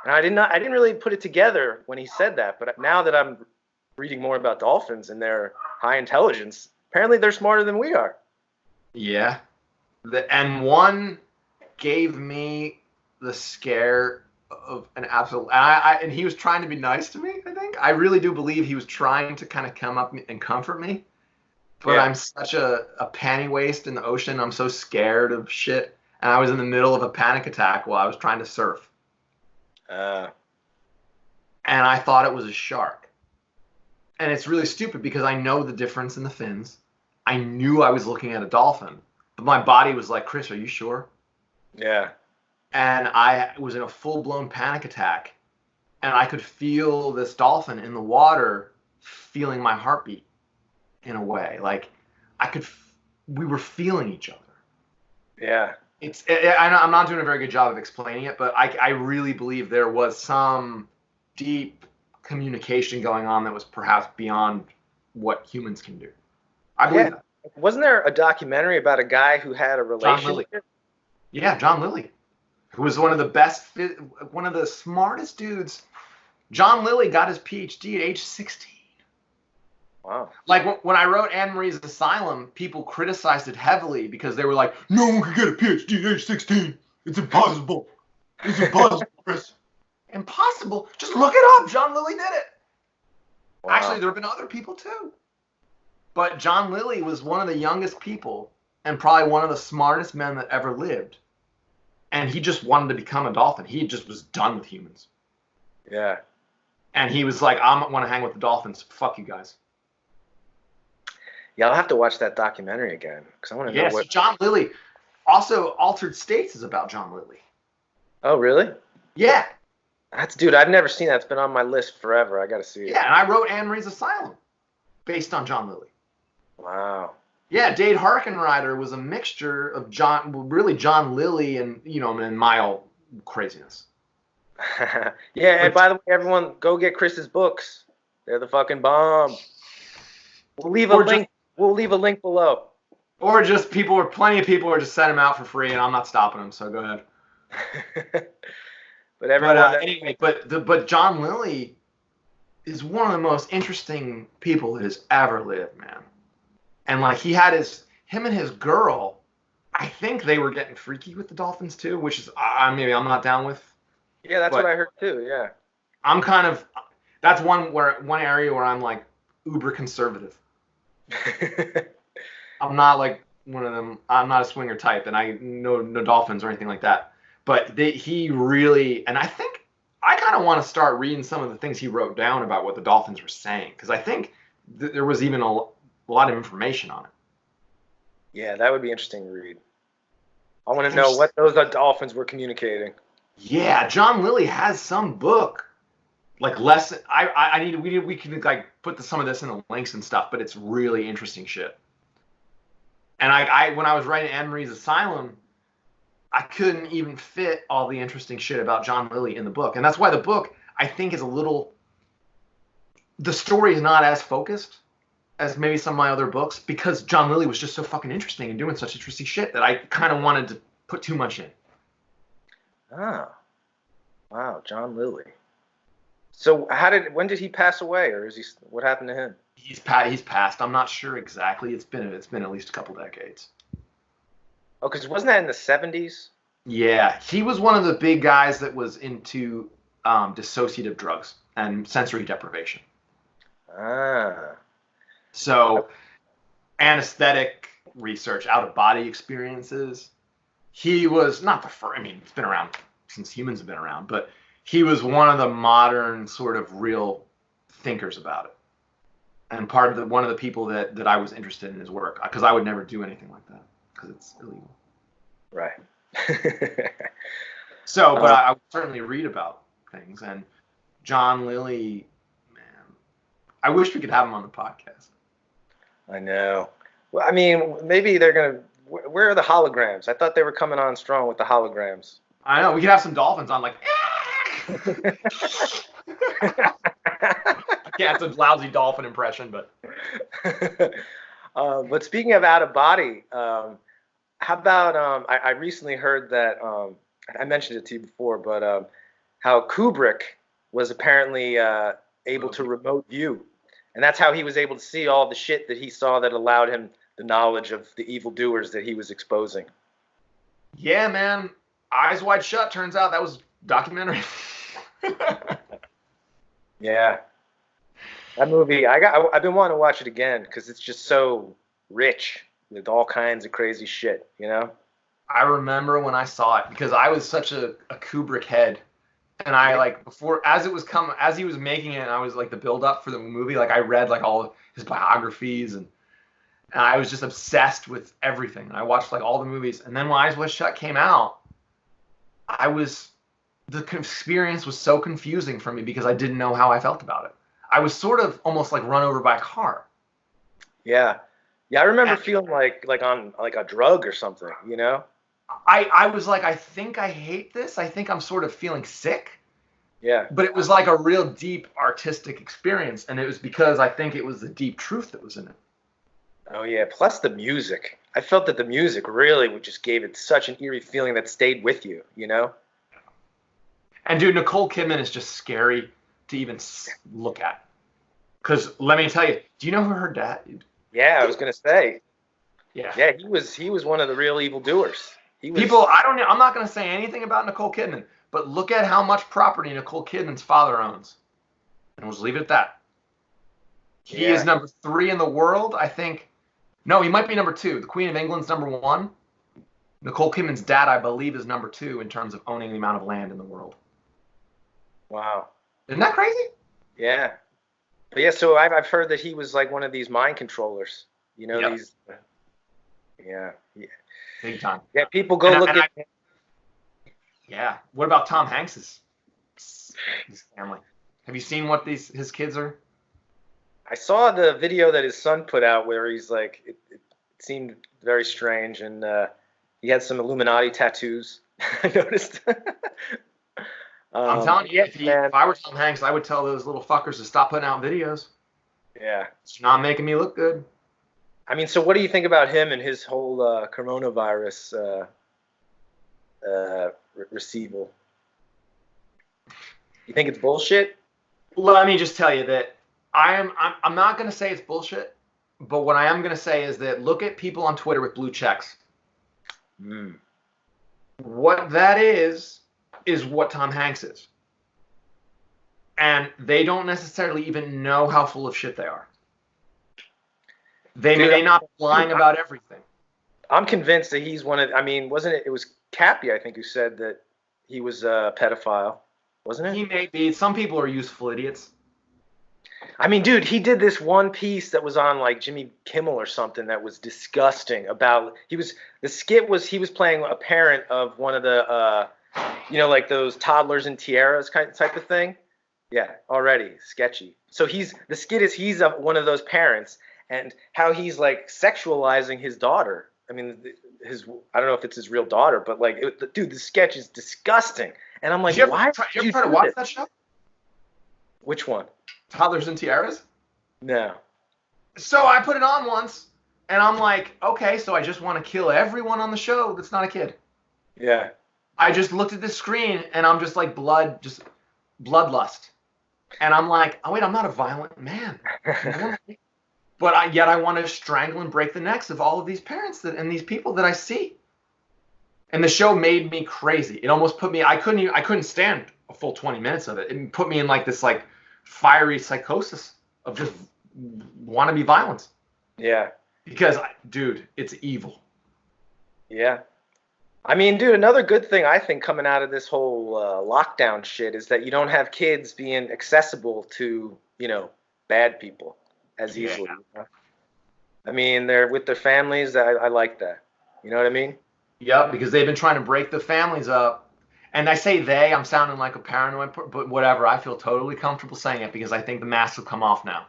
And I didn't really put it together when he said that, but now that I'm reading more about dolphins and their high intelligence, apparently they're smarter than we are. Yeah. And one gave me the scare of an absolute. And he was trying to be nice to me. I think I really do believe he was trying to kind of come up and comfort me. But I'm such a panty waste in the ocean. I'm so scared of shit. And I was in the middle of a panic attack while I was trying to surf. And I thought it was a shark. And it's really stupid because I know the difference in the fins. I knew I was looking at a dolphin. But my body was like, Chris, are you sure? Yeah. And I was in a full-blown panic attack. And I could feel this dolphin in the water feeling my heartbeat in a way. Like we were feeling each other. Yeah. I'm not doing a very good job of explaining it, but I really believe there was some deep communication going on that was perhaps beyond what humans can do. I believe that. Wasn't there a documentary about a guy who had a relationship? Yeah, John Lilly, who was one of the smartest dudes. John Lilly got his PhD at age 16. Wow. Like when I wrote Anne Marie's Asylum, people criticized it heavily because they were like, no one can get a PhD at age 16. It's impossible. It's impossible, Chris. Impossible? Just look it up. John Lilly did it. Wow. Actually, there have been other people too. But John Lilly was one of the youngest people and probably one of the smartest men that ever lived. And he just wanted to become a dolphin. He just was done with humans. Yeah. And he was like, I want to hang with the dolphins. Fuck you guys. Yeah, I'll have to watch that documentary again because I want to know what. John Lilly. Also, Altered States is about John Lilly. Oh, really? Yeah. Dude, I've never seen that. It's been on my list forever. I got to see it. Yeah, and I wrote Anne Marie's Asylum based on John Lilly. Wow. Yeah, Dade Harkenrider was a mixture of John Lilly and, and my craziness. Yeah, and by the way, everyone, go get Chris's books. They're the fucking bomb. We'll leave a link below. Or just plenty of people are just setting them out for free, and I'm not stopping them. So go ahead. But John Lilly is one of the most interesting people that has ever lived, man. And like him and his girl, I think they were getting freaky with the dolphins too, which is maybe I'm not down with. Yeah, that's what I heard too. Yeah. That's one area where I'm like uber conservative. I'm not like one of them. I'm not a swinger type, and I no dolphins or anything like that. But he really, and I think I kind of want to start reading some of the things he wrote down about what the dolphins were saying, because I think there was even a lot of information on it. Yeah, that would be interesting to read. I want to know what those dolphins were communicating. Yeah, John Lilly has some book, like lesson. We can like put some of this in the links and stuff, but it's really interesting shit. And when I was writing Anne Marie's Asylum, I couldn't even fit all the interesting shit about John Lilly in the book. And that's why the book, I think, is the story is not as focused as maybe some of my other books, because John Lilly was just so fucking interesting and doing such interesting shit that I kind of wanted to put too much in. Oh. Wow, John Lilly. So when did he pass away, or what happened to him? He's passed. I'm not sure exactly. It's been at least a couple decades. Oh, because wasn't that in the 70s? Yeah, he was one of the big guys that was into dissociative drugs and sensory deprivation. Ah. So, anesthetic research, out-of-body experiences. He was not the first. I mean, it's been around since humans have been around, but he was one of the modern sort of real thinkers about it. And one of the people that I was interested in his work, because I would never do anything like that because it's illegal. Right. But I would certainly read about things. And John Lilly, man, I wish we could have him on the podcast. I know. Well, I mean, maybe they're going to. Where are the holograms? I thought they were coming on strong with the holograms. I know. We could have some dolphins on, like. Yeah, it's a lousy dolphin impression, but. But speaking of out of body, how about I recently heard that I mentioned it to you before, but how Kubrick was apparently able to remote view, and that's how he was able to see all the shit that he saw that allowed him the knowledge of the evildoers that he was exposing. Yeah, man. Eyes Wide Shut, turns out that was documentary. Yeah. That movie, I've been wanting to watch it again because it's just so rich with all kinds of crazy shit, you know? I remember when I saw it because I was such a Kubrick head. And I like as he was making it, and I was like the build up for the movie, like I read like all his biographies and I was just obsessed with everything. I watched like all the movies. And then when Eyes Wide Shut came out, the experience was so confusing for me because I didn't know how I felt about it. I was sort of almost like run over by a car. Yeah. Yeah, I remember feeling like on like a drug or something, you know? I was like, I think I hate this. I think I'm sort of feeling sick. Yeah. But it was like a real deep artistic experience. And it was because I think it was the deep truth that was in it. Oh, yeah. Plus the music. I felt that the music really just gave it such an eerie feeling that stayed with you, you know? And dude, Nicole Kidman is just scary to even look at. Because let me tell you, do you know who her dad is? Yeah, I was going to say. Yeah. Yeah, he was one of the real evildoers. People, I'm not going to say anything about Nicole Kidman, but look at how much property Nicole Kidman's father owns. And we'll just leave it at that. He is number 3 in the world, I think. No, he might be number 2. The Queen of England's number 1. Nicole Kidman's dad, I believe, is number 2 in terms of owning the amount of land in the world. Wow. Isn't that crazy? Yeah. But yeah, so I've heard that he was like one of these mind controllers. You know, these. Yeah. Big time. Yeah, people go look at. Yeah. What about Tom Hanks's family? Have you seen what his kids are? I saw the video that his son put out where he's like, it seemed very strange, and he had some Illuminati tattoos. I noticed. I'm telling you, if I were Tom Hanks, I would tell those little fuckers to stop putting out videos. Yeah. It's not making me look good. I mean, so what do you think about him and his whole coronavirus receival? You think it's bullshit? Let me just tell you that I'm not going to say it's bullshit, but what I am going to say is that look at people on Twitter with blue checks. What that is what Tom Hanks is. And they don't necessarily even know how full of shit they are. They may not be lying about everything. I'm convinced that he's one of, I mean, wasn't it, it was Cappy, I think, who said that he was a pedophile, wasn't it? He may be. Some people are useful idiots. I mean, dude, he did this one piece that was on like Jimmy Kimmel or something that was disgusting about, the skit was he was playing a parent of one of the, you know, like those toddlers in tiaras type of thing. Yeah, already sketchy. So the skit is he's one of those parents and how he's like sexualizing his daughter. I mean, I don't know if it's his real daughter, but like, dude, the sketch is disgusting. And I'm like, why did you try to watch that show? Which one? Toddlers in Tiaras? No. So I put it on once, and I'm like, okay, so I just want to kill everyone on the show that's not a kid. Yeah. I just looked at the screen, and I'm just like bloodlust. And I'm like, oh, wait, I'm not a violent man. But yet I want to strangle and break the necks of all of these parents and these people that I see. And the show made me crazy. It almost put me, I couldn't stand a full 20 minutes of it. It put me in like this like fiery psychosis of just wannabe violence. Yeah. Because, dude, it's evil. Yeah. I mean, dude, another good thing I think coming out of this whole lockdown shit is that you don't have kids being accessible to, you know, bad people as easily. You know? I mean, they're with their families. I like that. You know what I mean? Yep, because they've been trying to break the families up. And I say they, I'm sounding like a paranoid, but whatever. I feel totally comfortable saying it because I think the mask will come off now.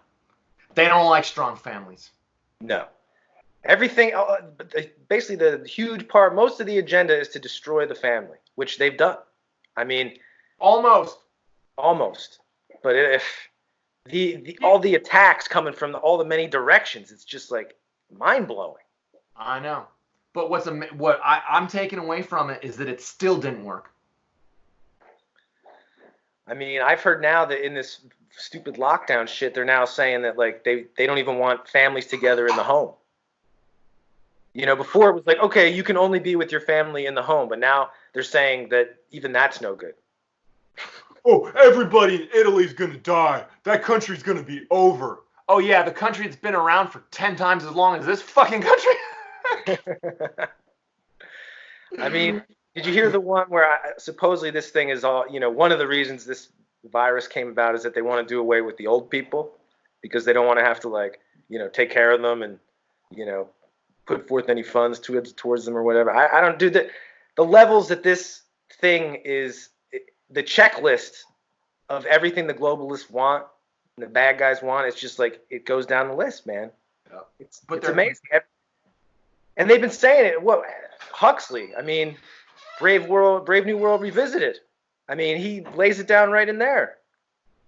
They don't like strong families. No. Everything, basically the huge part, most of the agenda is to destroy the family, which they've done. I mean. Almost. But if all the attacks coming from all the many directions, it's just like mind-blowing. I know. But what I'm taking away from it is that it still didn't work. I mean, I've heard now that in this stupid lockdown shit, they're now saying that like they don't even want families together in the home. Before it was like, okay, you can only be with your family in the home, but now they're saying that even that's no good. Oh, everybody in Italy's gonna die. That country's gonna be over. Oh yeah, the country that's been around for 10 times as long as this fucking country. I mean, did you hear the one where supposedly this thing is all, one of the reasons this virus came about is that they want to do away with the old people because they don't want to have to take care of them and, put forth any funds towards them or whatever. I don't do that. The levels that this thing is, the checklist of everything the globalists want and the bad guys want, it's just like it goes down the list, man. Yeah. It's amazing. And they've been saying it. What Huxley? I mean, Brave New World Revisited. I mean, he lays it down right in there.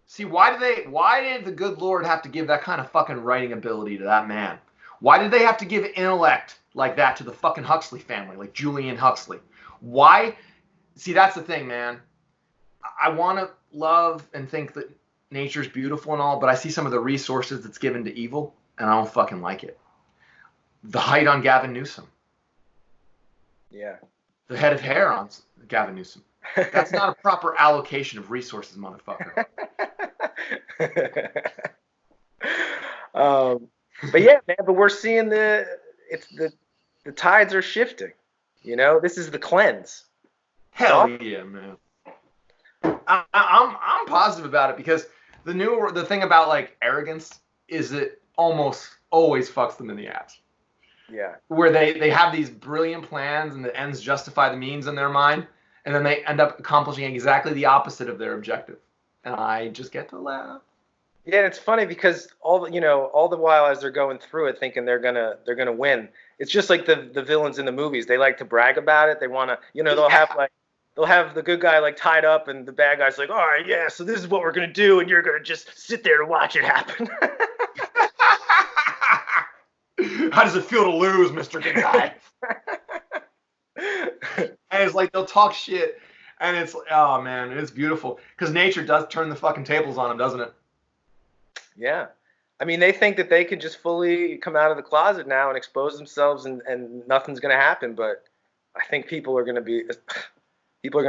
See, why did the good Lord have to give that kind of fucking writing ability to that man? Why did they have to give intellect like that to the fucking Huxley family, like Julian Huxley? Why? See, that's the thing, man. I want to love and think that nature's beautiful and all, but I see some of the resources that's given to evil, and I don't fucking like it. The height on Gavin Newsom. Yeah. The head of hair on Gavin Newsom. That's not a proper allocation of resources, motherfucker. But yeah, man. But we're seeing the tides are shifting. This is the cleanse. Hell yeah, man. I'm positive about it because the thing about like arrogance is it almost always fucks them in the ass. Yeah. Where they have these brilliant plans and the ends justify the means in their mind, and then they end up accomplishing exactly the opposite of their objective. And I just get to laugh. Yeah, it's funny because all the while as they're going through it, thinking they're gonna win, it's just like the villains in the movies. They like to brag about it. They want to, they'll have the good guy tied up, and the bad guy's like, all right, yeah, so this is what we're gonna do, and you're gonna just sit there to watch it happen. How does it feel to lose, Mr. Good Guy? And it's like they'll talk shit, and it's oh man, it's beautiful because nature does turn the fucking tables on them, doesn't it? Yeah. I mean, they think that they can just fully come out of the closet now and expose themselves and nothing's going to happen. But I think people are going to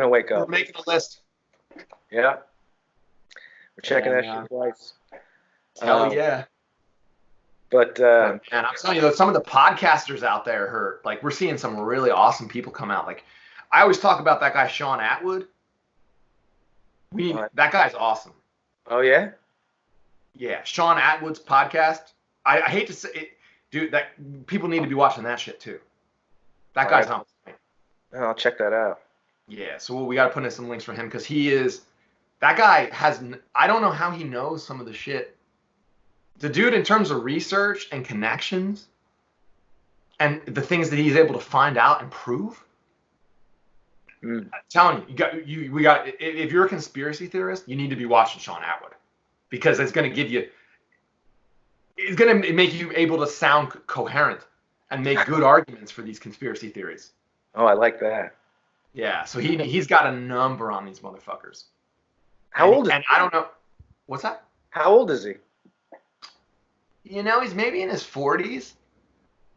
wake up. We're making a list. Yeah. We're checking that shit twice. Hell yeah. But, man, I'm telling you, some of the podcasters out there we're seeing some really awesome people come out. Like, I always talk about that guy, Sean Atwood. That guy's awesome. Oh, yeah? Yeah, Sean Atwood's podcast. I hate to say it, dude. That people need to be watching that shit too. That guy's not. I'll check that out. Yeah, so we got to put in some links for him because that guy has. I don't know how he knows some of the shit. The dude, in terms of research and connections, and the things that he's able to find out and prove. I'm telling you, we got. If you're a conspiracy theorist, you need to be watching Sean Atwood. Because it's going to make you able to sound coherent and make good arguments for these conspiracy theories. Oh, I like that. Yeah, so he's got a number on these motherfuckers. How old is he? And I don't know. What's that? How old is he? He's maybe in his 40s.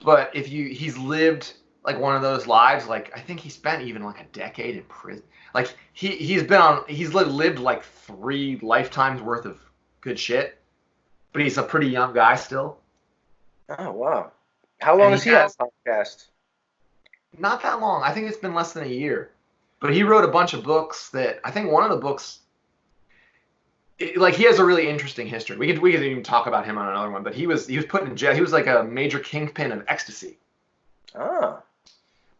But he's lived like one of those lives, I think he spent even a decade in prison. Like he's lived like 3 lifetimes worth of good shit, but he's a pretty young guy still. Oh, wow. How long has he had a podcast? Not that long. I think it's been less than a year. But he wrote a bunch of books that I think one of the books, he has a really interesting history. We could even talk about him on another one, but he was put in jail. He was like a major kingpin of ecstasy. Ah.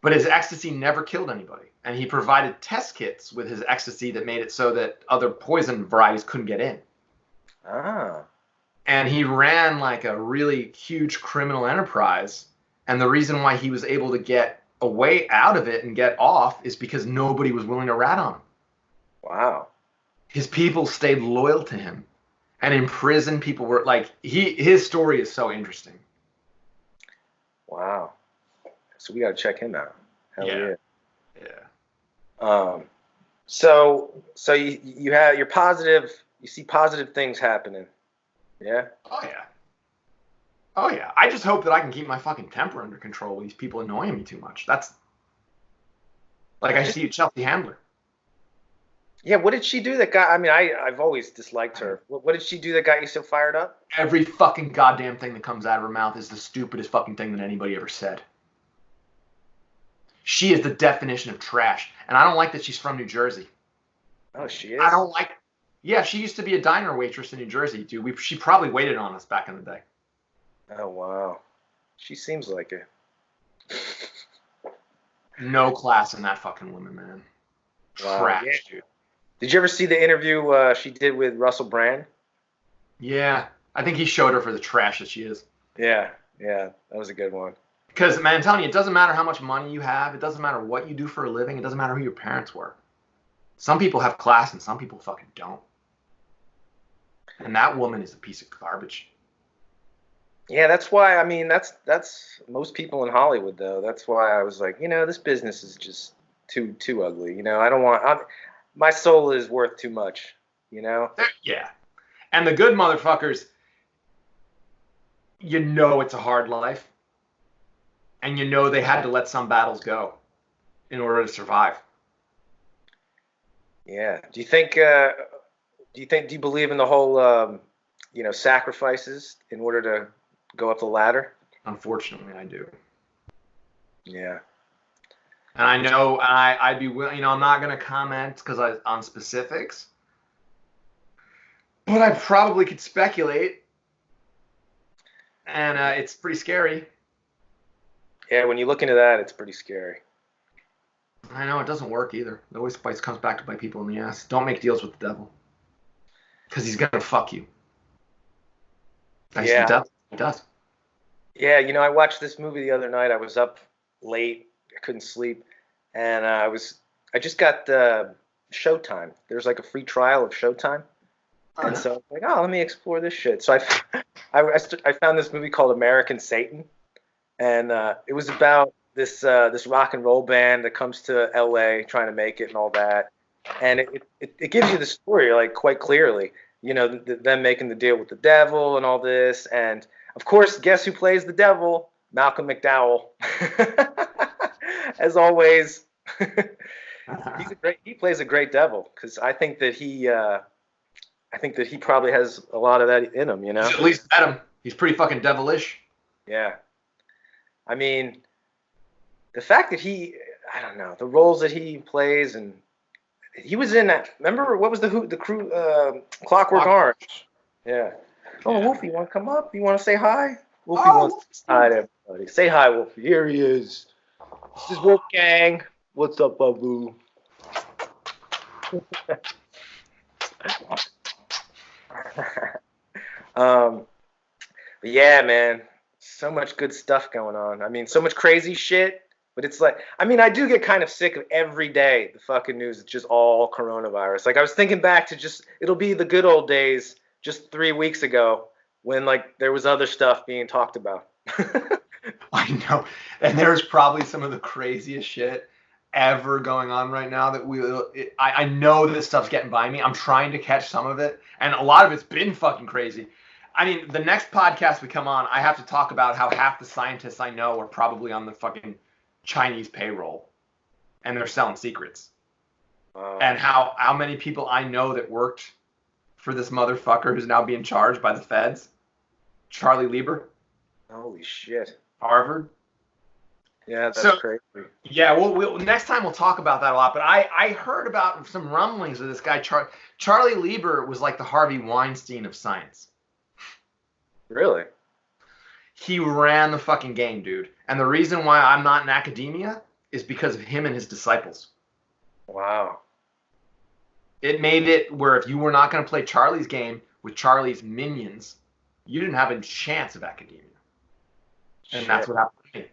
But his ecstasy never killed anybody. And he provided test kits with his ecstasy that made it so that other poison varieties couldn't get in. Ah. And he ran a really huge criminal enterprise. And the reason why he was able to get a way out of it and get off is because nobody was willing to rat on him. Wow. His people stayed loyal to him. And in prison, people were his story is so interesting. Wow. So we got to check him out. Hell yeah. Yeah. So you're positive. You see positive things happening. Yeah. Oh yeah. Oh yeah. I just hope that I can keep my fucking temper under control with these people annoying me too much. That's like I see Chelsea Handler. Yeah, what did she do that got? I mean, I've always disliked her. What did she do that got you so fired up? Every fucking goddamn thing that comes out of her mouth is the stupidest fucking thing that anybody ever said. She is the definition of trash, and I don't like that she's from New Jersey. Oh, she is. I don't like. Yeah, she used to be a diner waitress in New Jersey, dude. She probably waited on us back in the day. Oh wow, she seems like it. No class in that fucking woman, man. Wow, Trash, yeah. dude. Did you ever see the interview she did with Russell Brand? Yeah, I think he showed her for the trash that she is. Yeah, that was a good one. Because, man, I'm telling you, it doesn't matter how much money you have. It doesn't matter what you do for a living. It doesn't matter who your parents were. Some people have class and some people fucking don't. And that woman is a piece of garbage. Yeah, that's why. I mean, that's most people in Hollywood, though. That's why I was like, this business is just too ugly. I don't want. My soul is worth too much. Yeah. And the good motherfuckers, it's a hard life. And they had to let some battles go in order to survive. Yeah. Do you believe in the whole, sacrifices in order to go up the ladder? Unfortunately, I do. Yeah. And I know I'd be willing, I'm not going to comment on specifics, but I probably could speculate. And it's pretty scary. Yeah, when you look into that, it's pretty scary. I know, it doesn't work either. It always comes back to bite people in the ass. Don't make deals with the devil. Because he's going to fuck you. Yeah. The devil. He does. Yeah, I watched this movie the other night. I was up late. I couldn't sleep. And I just got Showtime. There's like a free trial of Showtime. Oh, and so I was like, let me explore this shit. So I found this movie called American Satan. And it was about this rock and roll band that comes to LA trying to make it and all that. And it gives you the story like quite clearly, them making the deal with the devil and all this. And of course, guess who plays the devil? Malcolm McDowell. As always. He plays a great devil because I think that he probably has a lot of that in him, At least met him. He's pretty fucking devilish. Yeah. I mean, the fact that I don't know, the roles that he plays, and he was in that. Remember what was the crew? Clockwork Orange. Yeah. Oh, Wolfie, you want to come up? You want to say hi? Wolfie wants to say hi to everybody. Say hi, Wolfie. Here he is. This is Wolfgang. What's up, Babu? But yeah, man. So much good stuff going on. I mean, so much crazy shit. But it's like, I mean, I do get kind of sick of every day the fucking news. It's just all coronavirus. Like I was thinking back to it'll be the good old days just 3 weeks ago when like there was other stuff being talked about. I know. And there's probably some of the craziest shit ever going on right now that I know this stuff's getting by me. I'm trying to catch some of it. And a lot of it's been fucking crazy. I mean, the next podcast we come on, I have to talk about how half the scientists I know are probably on the fucking Chinese payroll, and they're selling secrets. And how many people I know that worked for this motherfucker who's now being charged by the feds, Charlie Lieber. Holy shit. Harvard. Yeah, that's crazy. Yeah, we'll next time we'll talk about that a lot. But I heard about some rumblings of this guy, Charlie Lieber was like the Harvey Weinstein of science. Really? He ran the fucking game, dude. And the reason why I'm not in academia is because of him and his disciples. Wow. It made it where if you were not going to play Charlie's game with Charlie's minions, you didn't have a chance of academia. And that's what happened to me.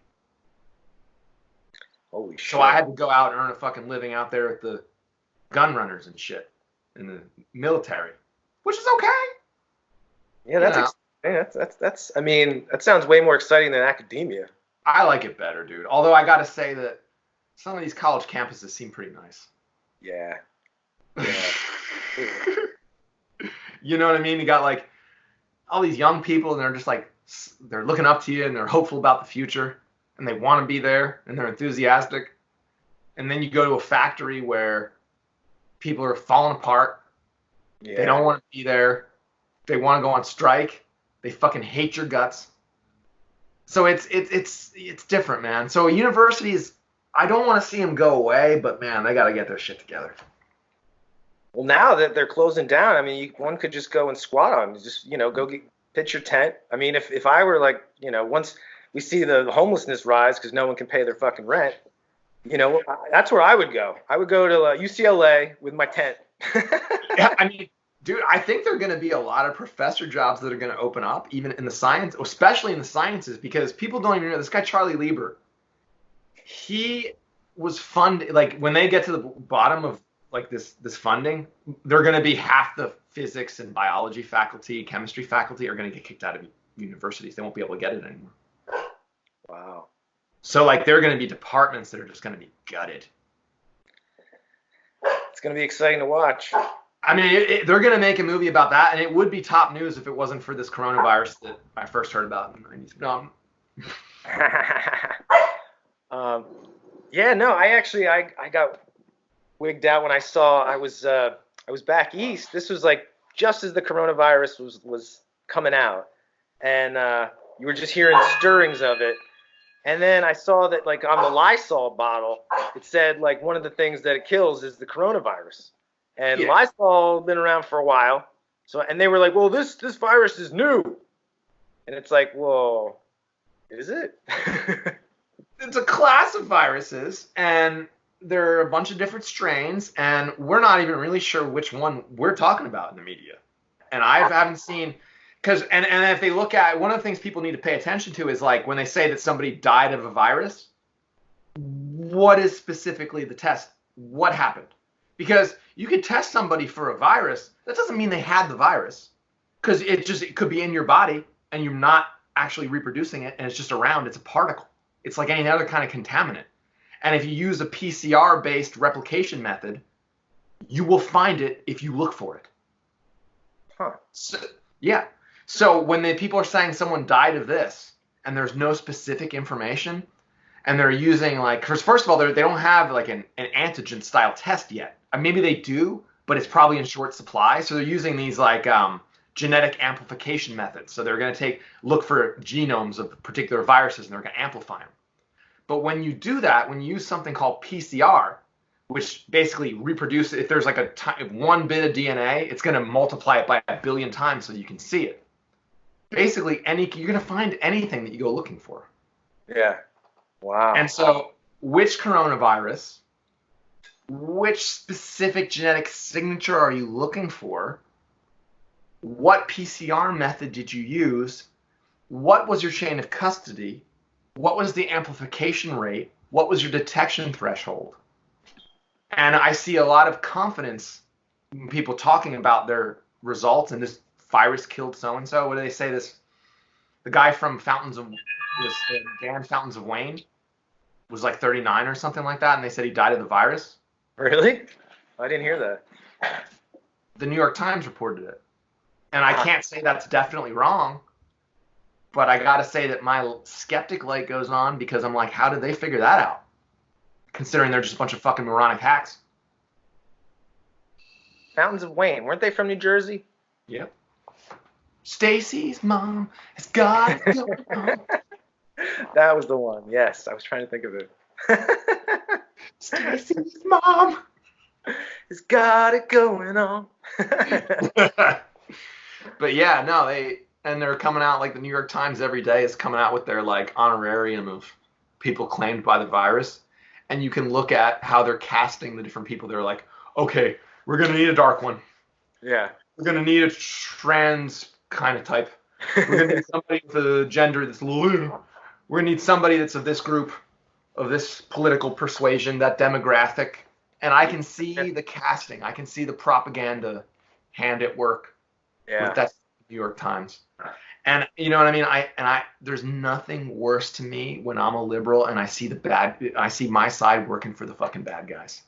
Holy shit. So I had to go out and earn a fucking living out there with the gun runners and shit in the military, which is okay. Yeah, that's. I mean, that sounds way more exciting than academia. I like it better, dude. Although I gotta say that some of these college campuses seem pretty nice. Yeah. You know what I mean? You got like all these young people, and they're just like they're looking up to you and they're hopeful about the future and they want to be there and they're enthusiastic. And then you go to a factory where people are falling apart. Yeah. They don't want to be there. They want to go on strike. They fucking hate your guts. So it's different, man. So universities, I don't want to see them go away, but man, they got to get their shit together. Well, now that they're closing down, I mean, one could just go and squat on, just, go pitch your tent. I mean, if I were like, once we see the homelessness rise because no one can pay their fucking rent, that's where I would go. I would go to UCLA with my tent. Yeah, I mean, dude, I think there are going to be a lot of professor jobs that are going to open up, even in the science, especially in the sciences, because people don't even know this guy, Charlie Lieber. He was funded, like when they get to the bottom of like this funding, they're going to be half the physics and biology faculty, chemistry faculty are going to get kicked out of universities. They won't be able to get it anymore. Wow. So like there are going to be departments that are just going to be gutted. It's going to be exciting to watch. I mean, they're going to make a movie about that, and it would be top news if it wasn't for this coronavirus that I first heard about in the 90s. No. I got wigged out when I saw I was back east. This was like just as the coronavirus was coming out, and you were just hearing stirrings of it. And then I saw that like on the Lysol bottle, it said like one of the things that it kills is the coronavirus. And yeah. Lysol been around for a while. So and they were like, well, this virus is new. And it's like, well, is it? It's a class of viruses, and there are a bunch of different strains, and we're not even really sure which one we're talking about in the media. And I haven't seen, because and if they look at, one of the things people need to pay attention to is like when they say that somebody died of a virus, what is specifically the test? What happened? Because you could test somebody for a virus, that doesn't mean they had the virus, because it could be in your body and you're not actually reproducing it, and it's just around. It's a particle. It's like any other kind of contaminant. And if you use a PCR-based replication method, you will find it if you look for it. Huh. So, yeah. So when people are saying someone died of this, and there's no specific information, and they're using like, because first of all, they don't have like an antigen-style test yet. Maybe they do, but it's probably in short supply. So they're using these like genetic amplification methods. So they're going to look for genomes of particular viruses, and they're going to amplify them. But when you do that, when you use something called PCR, which basically reproduces, if there's like one bit of DNA, it's going to multiply it by 1 billion times so you can see it. Basically, you're going to find anything that you go looking for. Yeah. Wow. And so which coronavirus, which specific genetic signature are you looking for? What PCR method did you use? What was your chain of custody? What was the amplification rate? What was your detection threshold? And I see a lot of confidence in people talking about their results, and this virus killed so-and-so. What do they say? The guy from this band Fountains of Wayne was like 39 or something like that, and they said he died of the virus. Really? I didn't hear that. The New York Times reported it. And I can't say that's definitely wrong, but I got to say that my skeptic light goes on, because I'm like, how did they figure that out? Considering they're just a bunch of fucking moronic hacks. Fountains of Wayne. Weren't they from New Jersey? Yep. Stacy's mom has got it going on. That was the one. Yes, I was trying to think of it. Stacy's mom has got it going on. But yeah, no, they're coming out, like the New York Times every day is coming out with their like honorarium of people claimed by the virus. And you can look at how they're casting the different people. They're like, okay, we're going to need a dark one. Yeah. We're going to need a trans kind of type. We're going to need somebody with a gender that's we're going to need somebody that's of this group, of this political persuasion, that demographic. And I can see the casting. I can see the propaganda hand at work. Yeah. With that New York Times. And you know what I mean? I there's nothing worse to me when I'm a liberal and I see my side working for the fucking bad guys.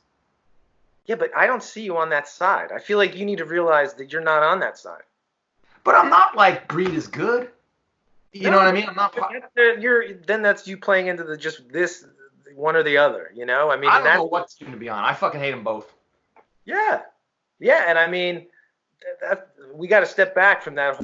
Yeah, but I don't see you on that side. I feel like you need to realize that you're not on that side. But I'm not like greed is good. You know what I mean? I'm not. Then that's you playing into the just this one or the other. You know, I mean, I don't know what team to be on. I fucking hate them both. Yeah, yeah, and I mean, we got to step back from that.